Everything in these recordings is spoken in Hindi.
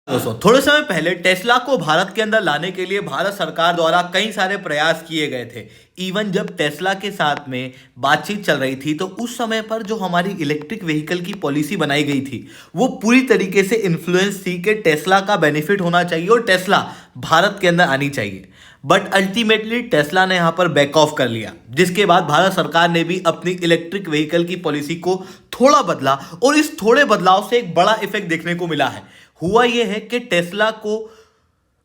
दोस्तों थोड़े समय पहले टेस्ला को भारत के अंदर लाने के लिए भारत सरकार द्वारा कई सारे प्रयास किए गए थे। इवन जब टेस्ला के साथ में बातचीत चल रही थी तो उस समय पर जो हमारी इलेक्ट्रिक व्हीकल की पॉलिसी बनाई गई थी वो पूरी तरीके से इन्फ्लुएंस थी कि टेस्ला का बेनिफिट होना चाहिए और टेस्ला भारत के अंदर आनी चाहिए। बट अल्टीमेटली टेस्ला ने यहाँ पर बैक ऑफ कर लिया, जिसके बाद भारत सरकार ने भी अपनी इलेक्ट्रिक व्हीकल की पॉलिसी को थोड़ा बदला और इस थोड़े बदलाव से एक बड़ा इफेक्ट देखने को मिला है। हुआ यह है कि टेस्ला को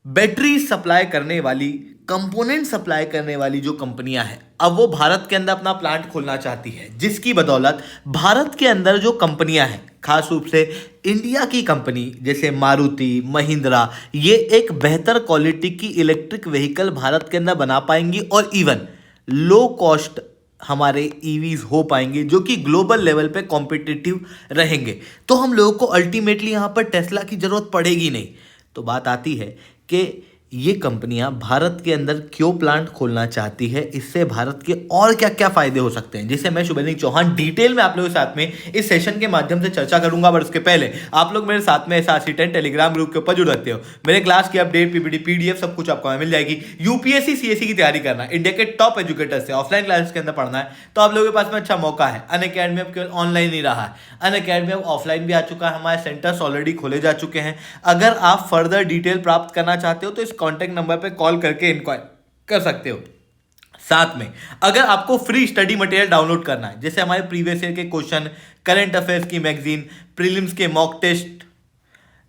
बैटरी सप्लाई करने वाली, कंपोनेंट सप्लाई करने वाली जो कंपनियां हैं, अब वो भारत के अंदर अपना प्लांट खोलना चाहती है, जिसकी बदौलत भारत के अंदर जो कंपनियां हैं, खास रूप से इंडिया की कंपनी जैसे मारुति, महिंद्रा, ये एक बेहतर क्वालिटी की इलेक्ट्रिक व्हीकल भारत के अंदर बना पाएंगी और इवन लो कॉस्ट हमारे ईवीज हो पाएंगे जो कि ग्लोबल लेवल पे कॉम्पिटिटिव रहेंगे। तो हम लोगों को अल्टीमेटली यहाँ पर टेस्ला की ज़रूरत पड़ेगी नहीं। तो बात आती है कि ये कंपनियां भारत के अंदर क्यों प्लांट खोलना चाहती है, इससे भारत के और क्या क्या फायदे हो सकते हैं, जिसे मैं शुभेंद्र चौहान डिटेल में आप लोगों के साथ में इस सेशन के माध्यम से चर्चा करूंगा। बट उसके पहले आप लोग मेरे साथ में SRC10 टेलीग्राम ग्रुप के ऊपर जुड़ सकते हो। मेरे क्लास की अपडेट, पीपीटी, पीडीएफ सब कुछ आपको मिल जाएगी। यूपीएससी सीएससी की तैयारी करना, इंडिया के टॉप एजुकेटर से ऑफलाइन क्लासेस के अंदर पढ़ना है तो आप लोगों के पास में अच्छा मौका है। अनअकैडमी अब केवल ऑनलाइन ही रहा है, अनअकैडमी अब ऑफलाइन भी आ चुका है। हमारे सेंटर्स ऑलरेडी खोले जा चुके हैं। अगर आप फर्दर डिटेल प्राप्त करना चाहते हो तो इस कॉन्टैक्ट नंबर पर कॉल करके इंक्वायर कर सकते हो। साथ में अगर आपको फ्री स्टडी मटेरियल डाउनलोड करना है, जैसे हमारे प्रीवियस ईयर के क्वेश्चन, करंट अफेयर्स की मैगजीन, प्रीलिम्स के मॉक टेस्ट,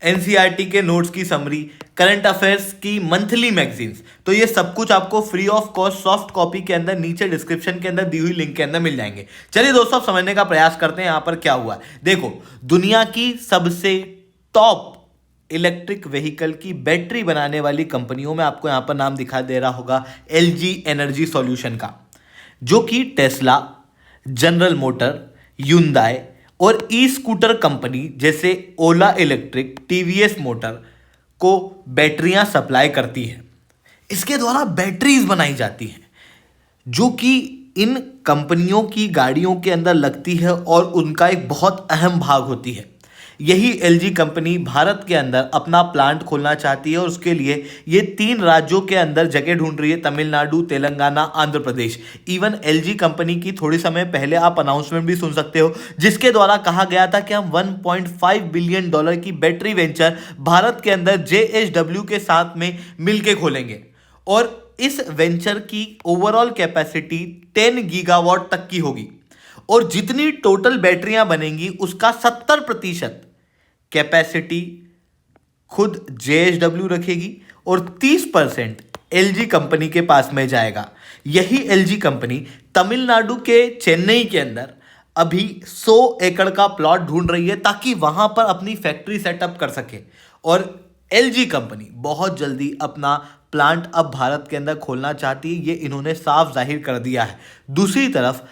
एनसीईआरटी के नोट्स की समरी, करंट अफेयर्स की मंथली मैगजीन्स, तो ये सब कुछ आपको free of cost soft copy के अंदर नीचे डिस्क्रिप्शन के अंदर दी हुई लिंक के अंदर मिल जाएंगे। चलिए दोस्तों, अब समझने का प्रयास करते हैं यहाँ पर क्या हुआ। देखो, दुनिया की सबसे टॉप इलेक्ट्रिक व्हीकल की बैटरी बनाने वाली कंपनियों में आपको यहां पर नाम दिखा दे रहा होगा LG एनर्जी सॉल्यूशन का, जो कि टेस्ला, जनरल मोटर, ह्युंडई और ई स्कूटर कंपनी जैसे ओला इलेक्ट्रिक, टीवीएस मोटर को बैटरियां सप्लाई करती है। इसके द्वारा बैटरीज बनाई जाती हैं जो कि इन कंपनियों की गाड़ियों के अंदर लगती है और उनका एक बहुत अहम भाग होती है। यही LG कंपनी भारत के अंदर अपना प्लांट खोलना चाहती है और उसके लिए ये 3 राज्यों के अंदर जगह ढूंढ रही है, Tamil Nadu, Telangana, Andhra Pradesh. Even LG company की थोड़ी समय पहले आप अनाउंसमेंट भी सुन सकते हो, जिसके द्वारा कहा गया था कि हम $1.5 बिलियन की बैटरी वेंचर भारत के अंदर JSW के साथ में मिलकर खोलेंगे और इस वेंचर की ओवरऑल कैपेसिटी 10 गीगावाट तक की होगी और जितनी टोटल बैटरियां बनेंगी उसका 70% कैपेसिटी खुद JSW रखेगी और 30% LG कंपनी के पास में जाएगा। यही LG कंपनी तमिलनाडु के चेन्नई के अंदर अभी 100 एकड़ का प्लॉट ढूंढ रही है ताकि वहां पर अपनी फैक्ट्री सेटअप कर सके और LG कंपनी बहुत जल्दी अपना प्लांट अब भारत के अंदर खोलना चाहती है, ये इन्होंने साफ जाहिर कर दिया है। दूसरी तरफ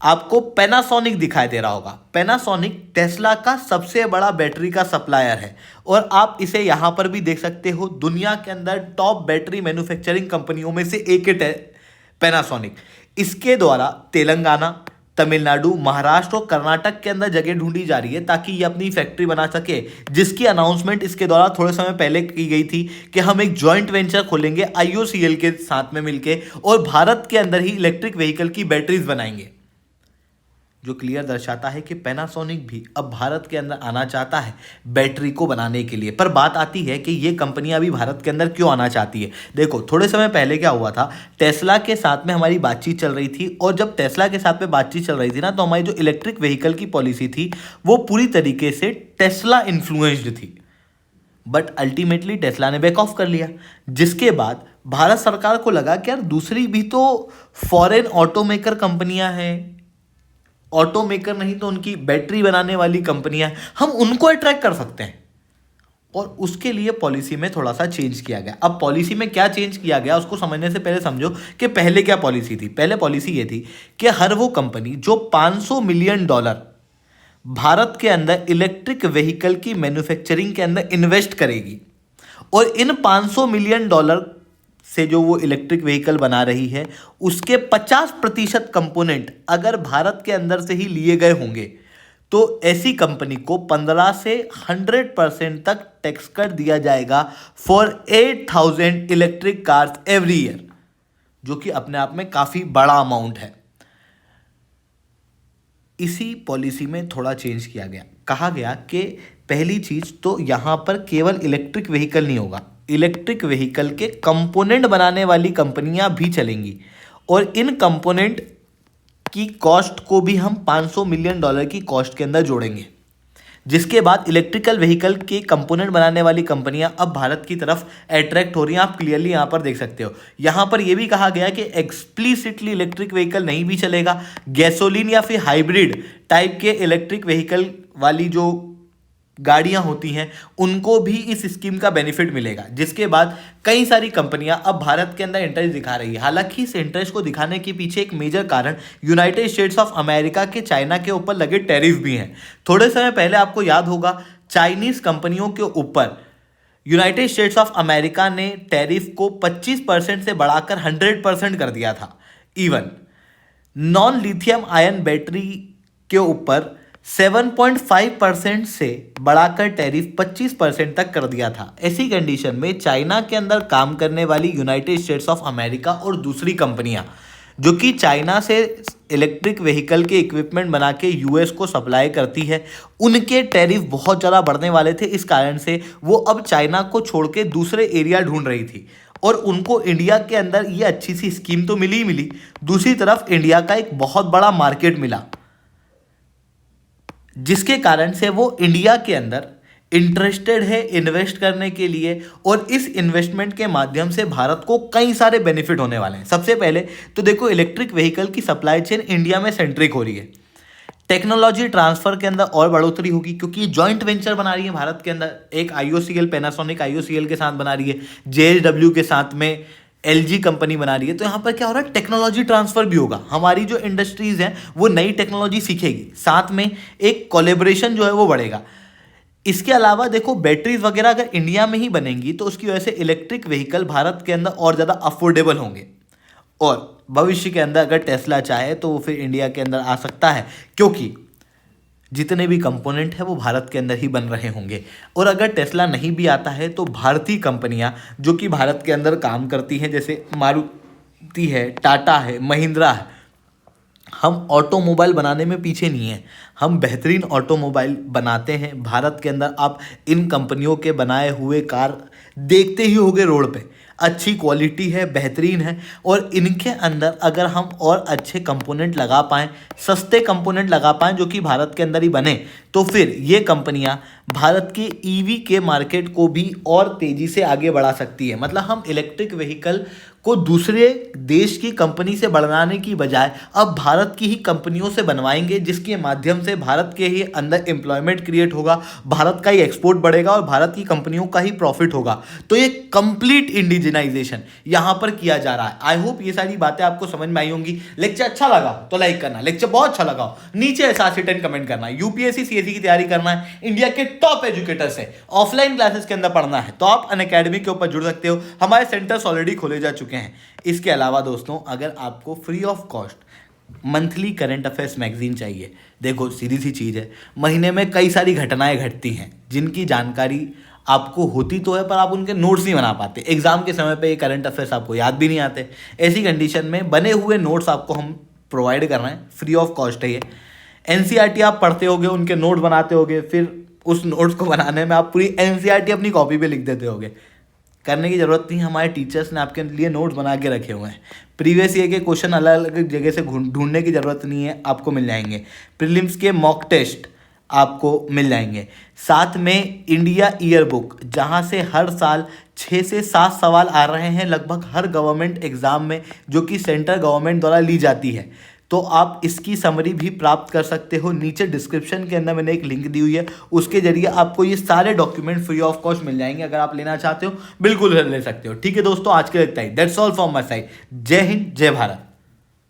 आपको पैनासोनिक दिखाई दे रहा होगा। पैनासोनिक टेस्ला का सबसे बड़ा बैटरी का सप्लायर है और आप इसे यहां पर भी देख सकते हो। दुनिया के अंदर टॉप बैटरी मैन्युफैक्चरिंग कंपनियों में से एक है पैनासोनिक। इसके द्वारा तेलंगाना, तमिलनाडु, महाराष्ट्र और कर्नाटक के अंदर जगह ढूंढी जा रही है ताकि ये अपनी फैक्ट्री बना सके, जिसकी अनाउंसमेंट इसके द्वारा थोड़े समय पहले की गई थी कि हम एक जॉइंट वेंचर खोलेंगे IOCL के साथ में मिलके और भारत के अंदर ही इलेक्ट्रिक व्हीकल की बैटरीज बनाएंगे, जो क्लियर दर्शाता है कि पैनासोनिक भी अब भारत के अंदर आना चाहता है बैटरी को बनाने के लिए। पर बात आती है कि ये कंपनियां अभी भारत के अंदर क्यों आना चाहती है। देखो, थोड़े समय पहले क्या हुआ था, टेस्ला के साथ में हमारी बातचीत चल रही थी और जब टेस्ला के साथ में बातचीत चल रही थी ना, तो हमारी जो इलेक्ट्रिक व्हीकल की पॉलिसी थी वो पूरी तरीके से टेस्ला इन्फ्लुएंस्ड थी। बट अल्टीमेटली टेस्ला ने बैक ऑफ कर लिया, जिसके बाद भारत सरकार को लगा कि यार दूसरी भी तो फॉरेन ऑटोमेकर कंपनियां हैं, ऑटोमेकर नहीं तो उनकी बैटरी बनाने वाली कंपनियां, हम उनको अट्रैक्ट कर सकते हैं। और उसके लिए पॉलिसी में थोड़ा सा चेंज किया गया। अब पॉलिसी में क्या चेंज किया गया उसको समझने से पहले समझो कि पहले क्या पॉलिसी थी। पहले पॉलिसी ये थी कि हर वो कंपनी जो $500 मिलियन भारत के अंदर इलेक्ट्रिक व्हीकल की मैन्युफैक्चरिंग के अंदर इन्वेस्ट करेगी और इन $500 मिलियन से जो वो इलेक्ट्रिक व्हीकल बना रही है उसके 50% कंपोनेंट अगर भारत के अंदर से ही लिए गए होंगे तो ऐसी कंपनी को 15 से 100% तक टैक्स कर दिया जाएगा for 8,000 electric cars every year, जो कि अपने आप में काफी बड़ा अमाउंट है। इसी पॉलिसी में थोड़ा चेंज किया गया, कहा गया कि पहली चीज तो यहां पर केवल इलेक्ट्रिक व्हीकल नहीं होगा, इलेक्ट्रिक व्हीकल के कंपोनेंट बनाने वाली कंपनियां भी चलेंगी, और इन कंपोनेंट की कॉस्ट को भी हम $500 मिलियन की कॉस्ट के अंदर जोड़ेंगे। जिसके बाद इलेक्ट्रिकल व्हीकल के कंपोनेंट बनाने वाली कंपनियां अब भारत की तरफ अट्रैक्ट हो रही हैं। आप क्लियरली यहां पर देख सकते हो। यहां पर यह भी कहा गया कि एक्सप्लिसिटली इलेक्ट्रिक व्हीकल नहीं भी चलेगा, गैसोलीन या फिर हाइब्रिड टाइप के इलेक्ट्रिक व्हीकल वाली जो गाड़ियां होती हैं उनको भी इस स्कीम का बेनिफिट मिलेगा। जिसके बाद कई सारी कंपनियां अब भारत के अंदर इंटरेस्ट दिखा रही है। हालांकि इस इंटरेस्ट को दिखाने के पीछे एक मेजर कारण यूनाइटेड स्टेट्स ऑफ अमेरिका के चाइना के ऊपर लगे टैरिफ भी हैं। थोड़े समय पहले आपको याद होगा चाइनीज कंपनियों के ऊपर यूनाइटेड स्टेट्स ऑफ अमेरिका ने टैरिफ को 25% से बढ़ाकर 100% कर दिया था। Even non lithium ion battery के ऊपर 7.5% से बढ़ाकर टैरिफ 25% तक कर दिया था। ऐसी कंडीशन में चाइना के अंदर काम करने वाली यूनाइटेड स्टेट्स ऑफ अमेरिका और दूसरी कंपनियां जो कि चाइना से इलेक्ट्रिक व्हीकल के इक्विपमेंट बना के यूएस को सप्लाई करती है, उनके टैरिफ बहुत ज़्यादा बढ़ने वाले थे। इस कारण से वो अब चाइना को छोड़ के दूसरे एरिया ढूंढ रही थी, और उनको इंडिया के अंदर ये अच्छी सी स्कीम तो मिली ही मिली, दूसरी तरफ इंडिया का एक बहुत बड़ा मार्केट मिला, जिसके कारण से वो इंडिया के अंदर इंटरेस्टेड है इन्वेस्ट करने के लिए, और इस इन्वेस्टमेंट के माध्यम से भारत को कई सारे बेनिफिट होने वाले हैं। सबसे पहले तो देखो, इलेक्ट्रिक व्हीकल की सप्लाई चेन इंडिया में सेंट्रिक हो रही है। टेक्नोलॉजी ट्रांसफर के अंदर और बढ़ोतरी होगी, क्योंकि जॉइंट वेंचर बना रही है भारत के अंदर। एक आईओसीएल, पैनासोनिक आईओसीएल के साथ बना रही है, जेएसडब्ल्यू के साथ में एलजी कंपनी बना रही है। तो यहाँ पर क्या हो रहा है, टेक्नोलॉजी ट्रांसफर भी होगा। हमारी जो इंडस्ट्रीज हैं वो नई टेक्नोलॉजी सीखेगी, साथ में एक कोलैबोरेशन जो है वो बढ़ेगा। इसके अलावा देखो, बैटरीज वगैरह अगर इंडिया में ही बनेंगी तो उसकी वजह से इलेक्ट्रिक व्हीकल भारत के अंदर और ज़्यादा अफोर्डेबल होंगे, और भविष्य के अंदर अगर टेस्ला चाहे तो वो फिर इंडिया के अंदर आ सकता है, क्योंकि जितने भी कंपोनेंट है वो भारत के अंदर ही बन रहे होंगे। और अगर टेस्ला नहीं भी आता है तो भारतीय कंपनियां जो कि भारत के अंदर काम करती हैं, जैसे मारुति है, टाटा है, महिंद्रा है, हम ऑटोमोबाइल बनाने में पीछे नहीं हैं। हम बेहतरीन ऑटोमोबाइल बनाते हैं भारत के अंदर। आप इन कंपनियों के बनाए हुए कार देखते ही होंगे रोड पे, अच्छी क्वालिटी है, बेहतरीन है, और इनके अंदर अगर हम और अच्छे कंपोनेंट लगा पाएँ, सस्ते कंपोनेंट लगा पाएँ जो कि भारत के अंदर ही बने, तो फिर ये कंपनियां भारत के ईवी के मार्केट को भी और तेज़ी से आगे बढ़ा सकती है। मतलब हम इलेक्ट्रिक व्हीकल को दूसरे देश की कंपनी से बनाने की बजाय अब भारत की ही कंपनियों से बनवाएंगे, जिसके माध्यम से भारत के ही अंदर एम्प्लॉयमेंट क्रिएट होगा, भारत का ही एक्सपोर्ट बढ़ेगा और भारत की कंपनियों का ही प्रॉफिट होगा। तो ये कंप्लीट इंडिजिनाइजेशन यहाँ पर किया जा रहा है। आई होप ये सारी बातें आपको समझ में आई होंगी। लेक्चर अच्छा लगा तो लाइक करना, लेक्चर बहुत अच्छा लगा हो नीचे ऐसा 10 कमेंट करना। यूपीएससी सीएससी की तैयारी करना है, इंडिया के टॉप एजुकेटर से ऑफलाइन क्लासेस के अंदर पढ़ना है तो आप अनअकैडमी के ऊपर जुड़ सकते हो। हमारे सेंटर्स ऑलरेडी खोले जा चुके हैं। इसके अलावा दोस्तों, अगर आपको free of cost monthly current affairs magazine चाहिए, देखो सीधी सी चीज़ है, महीने में कई सारी घटनाएं घटती हैं जिनकी जानकारी आपको होती तो है पर आप उनके नोट्स नहीं बना पाते। एग्जाम के समय पे ये करंट अफेयर्स आपको याद भी नहीं आते। ऐसी कंडीशन में बने हुए नोट्स आपको हम प्रोवाइड कर रहे हैं, फ्री ऑफ कॉस्ट है ये। एनसीईआरटी आप पढ़ते होगे, उनके नोट बनाते होगे, फिर उस नोट्स को बनाने में आप पूरी एनसीईआरटी अपनी कॉपी पे लिख देते होगे। करने की ज़रूरत नहीं, हमारे टीचर्स ने आपके लिए नोट्स बना के रखे हुए हैं। प्रीवियस ईयर के क्वेश्चन अलग अलग जगह से ढूंढने की ज़रूरत नहीं है, आपको मिल जाएंगे। प्रीलिम्स के मॉक टेस्ट आपको मिल जाएंगे। साथ में इंडिया ईयर बुक, जहाँ से हर साल 6 से 7 सवाल आ रहे हैं लगभग हर गवर्नमेंट एग्ज़ाम में, जो कि सेंट्रल गवर्नमेंट द्वारा ली जाती है। तो आप इसकी समरी भी प्राप्त कर सकते हो। नीचे डिस्क्रिप्शन के अंदर मैंने एक लिंक दी हुई है, उसके जरिए आपको ये सारे डॉक्यूमेंट फ्री ऑफ कॉस्ट मिल जाएंगे। अगर आप लेना चाहते हो बिल्कुल ले सकते हो। ठीक है दोस्तों, आज के लिए इतना ही। That's all from my side. जय हिंद, जय भारत।